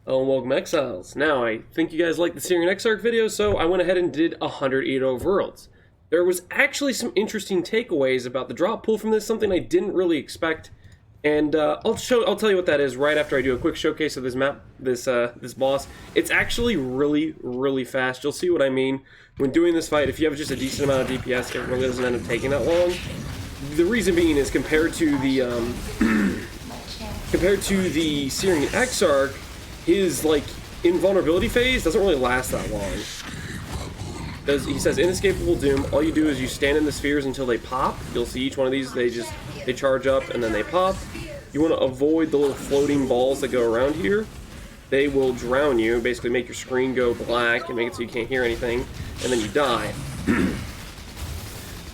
Hello and welcome, Exiles. Now, I think you guys liked the Searing Exarch video, so I went ahead and did 108 overworlds. There was actually some interesting takeaways about the drop pool from this, something I didn't really expect, and I'll tell you what that is right after I do a quick showcase of this map, this boss. It's actually really fast. You'll see what I mean when doing this fight. If you have just a decent amount of DPS, it really doesn't end up taking that long. The reason being is compared to the Searing Exarch, his invulnerability phase doesn't really last that long. He says inescapable doom. All you do is you stand in the spheres until they pop. You'll see each one of these, they charge up and then they pop. You want to avoid the little floating balls that go around here. They will drown you, basically make your screen go black and make it so you can't hear anything, and then you die.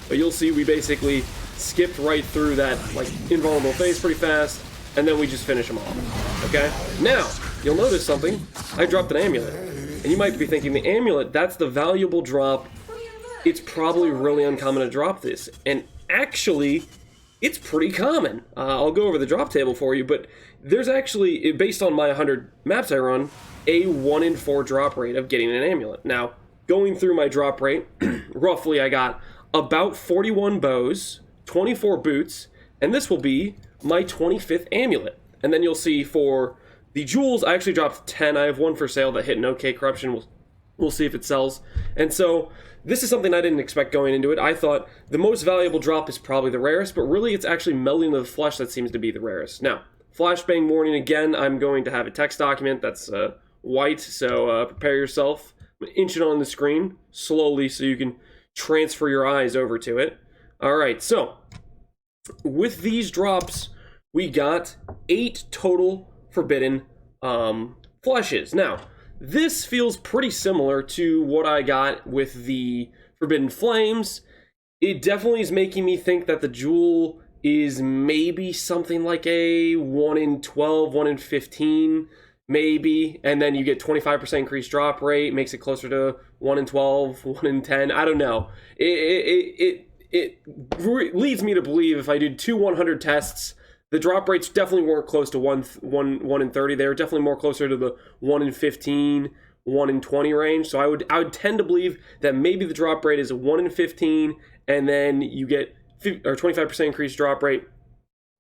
But you'll see we basically skipped right through that invulnerable phase pretty fast, and then we just finish them off. Okay? Now, you'll notice something. I dropped an amulet. And you might be thinking, the amulet, that's the valuable drop. It's probably really uncommon to drop this. And actually, it's pretty common. I'll go over the drop table for you, but there's actually, based on my 100 maps I run, a 1 in 4 drop rate of getting an amulet. Now, going through my drop rate, roughly I got about 41 bows, 24 boots, and this will be my 25th amulet. And then you'll see for the jewels, I actually dropped 10. I have one for sale that hit an OK corruption. We'll see if it sells. And so this is something I didn't expect going into it. I thought the most valuable drop is probably the rarest, but really it's actually Melding of the Flesh that seems to be the rarest. Now, flashbang warning again, I'm going to have a text document that's white, so prepare yourself. I'm going to inch it on the screen slowly so you can transfer your eyes over to it. All right, so with these drops, we got 8 total forbidden fleshes. Now, this feels pretty similar to what I got with the Forbidden Flames. It definitely is making me think that the jewel is maybe something like a 1 in 12, 1 in 15, maybe, and then you get 25% increased drop rate, makes it closer to 1 in 12, 1 in 10. I don't know. It leads me to believe if I did 2 100 tests, the drop rates definitely weren't close to 1 in 30. They were definitely more closer to the 1 in 15, 1 in 20 range. So I would tend to believe that maybe the drop rate is a 1 in 15, and then you get 25% increased drop rate.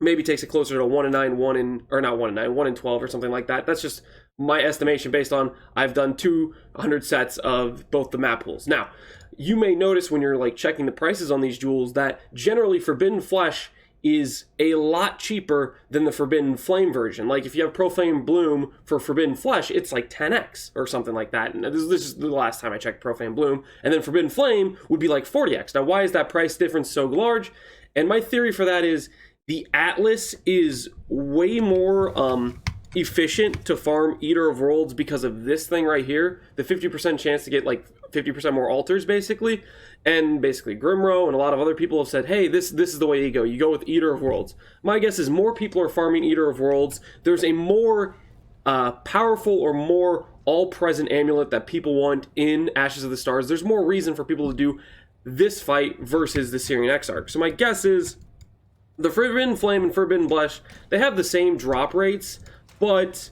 Maybe takes it closer to 1 in 9, 1 in 12 or something like that. That's just my estimation based on I've done 200 sets of both the map pools. Now, you may notice when you're checking the prices on these jewels that generally Forbidden Flesh is a lot cheaper than the Forbidden Flame version. If you have Profane Bloom for Forbidden Flesh, it's 10x or something like that. And this is the last time I checked Profane Bloom. And then Forbidden Flame would be 40x. Now, why is that price difference so large? And my theory for that is the Atlas is way more efficient to farm Eater of Worlds because of this thing right here. The 50% chance to get 50% more altars, basically. And basically Grimro and a lot of other people have said, hey, this is the way you go. You go with Eater of Worlds. My guess is more people are farming Eater of Worlds. There's a more powerful or more all-present amulet that people want in Ashes of the Stars. There's more reason for people to do this fight versus the Searing Exarch. So my guess is the Forbidden Flame and Forbidden Flesh, they have the same drop rates, but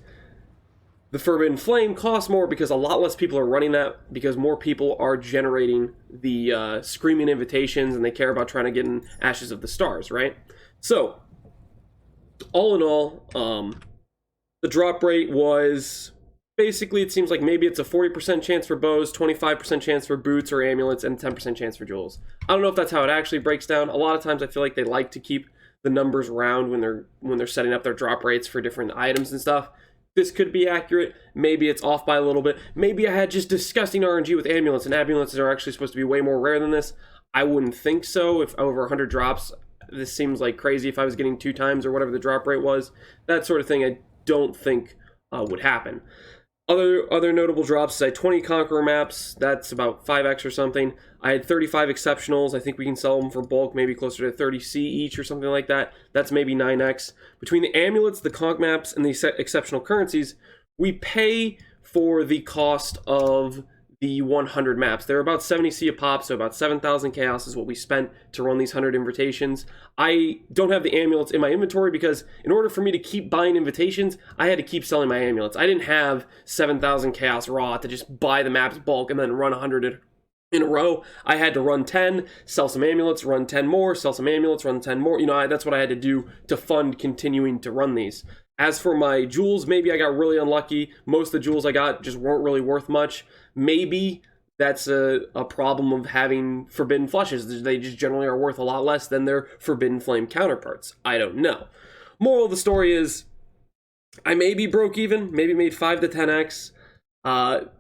the Forbidden Flame costs more because a lot less people are running that, because more people are generating the screaming invitations and they care about trying to get in Ashes of the Stars, right? So, all in all, the drop rate was basically, it seems like maybe it's a 40% chance for bows, 25% chance for boots or amulets, and 10% chance for jewels. I don't know if that's how it actually breaks down. A lot of times I feel like they like to keep the numbers round when they're setting up their drop rates for different items and stuff. This could be accurate. Maybe it's off by a little bit. Maybe I had just disgusting RNG with amulets, and amulets are actually supposed to be way more rare than this. I wouldn't think so. If over 100 drops, this seems like crazy. If I was getting 2 times or whatever the drop rate was, that sort of thing I don't think would happen. Other notable drops, I had 20 Conqueror maps. That's about 5x or something. I had 35 Exceptionals. I think we can sell them for bulk, maybe closer to 30C each or something like that. That's maybe 9x. Between the amulets, the Conq maps, and the exceptional currencies, we pay for the cost of the 100 maps. They're about 70 C a pop, so about 7,000 chaos is what we spent to run these 100 invitations. I don't have the amulets in my inventory because in order for me to keep buying invitations, I had to keep selling my amulets. I didn't have 7,000 chaos raw to just buy the maps bulk and then run 100 in a row. I had to run 10, sell some amulets, run 10 more, sell some amulets, run 10 more. You know, that's what I had to do to fund continuing to run these. As for my jewels, maybe I got really unlucky. Most of the jewels I got just weren't really worth much. Maybe that's a problem of having Forbidden Flushes. They just generally are worth a lot less than their Forbidden Flame counterparts. I don't know. Moral of the story is, I maybe broke even, maybe made 5 to 10x.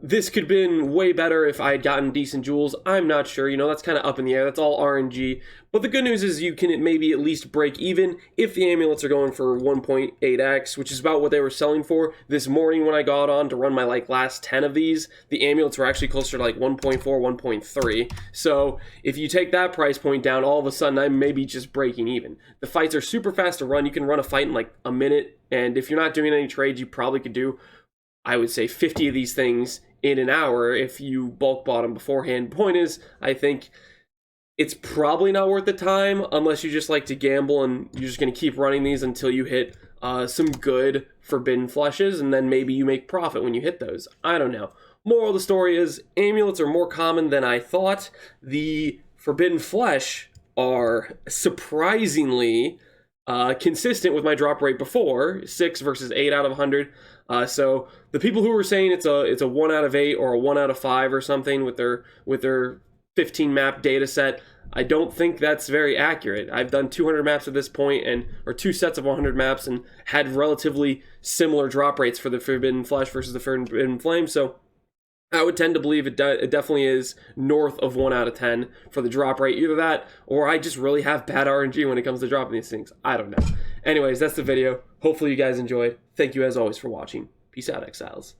This could have been way better if I had gotten decent jewels. I'm not sure, you know, that's kind of up in the air. That's all RNG. But the good news is you can maybe at least break even if the amulets are going for 1.8x, which is about what they were selling for. This morning when I got on to run my last 10 of these, the amulets were actually closer to 1.4, 1.3. So if you take that price point down, all of a sudden I'm maybe just breaking even. The fights are super fast to run. You can run a fight in a minute, and if you're not doing any trades, you probably could do, I would say, 50 of these things in an hour if you bulk bought them beforehand. Point is, I think it's probably not worth the time unless you just like to gamble and you're just going to keep running these until you hit some good Forbidden Flushes, and then maybe you make profit when you hit those. I don't know. Moral of the story is, amulets are more common than I thought. The Forbidden Flesh are surprisingly consistent with my drop rate before, 6 versus 8 out of 100. So the people who were saying it's a 1 out of 8 or a 1 out of 5 or something with their 15 map data set, I don't think that's very accurate. I've done 200 maps at this point, or 2 sets of 100 maps, and had relatively similar drop rates for the Forbidden Flesh versus the Forbidden Flame. So I would tend to believe it definitely is north of 1 out of 10 for the drop rate. Either that, or I just really have bad RNG when it comes to dropping these things. I don't know. Anyways, that's the video. Hopefully you guys enjoyed. Thank you as always for watching. Peace out, Exiles.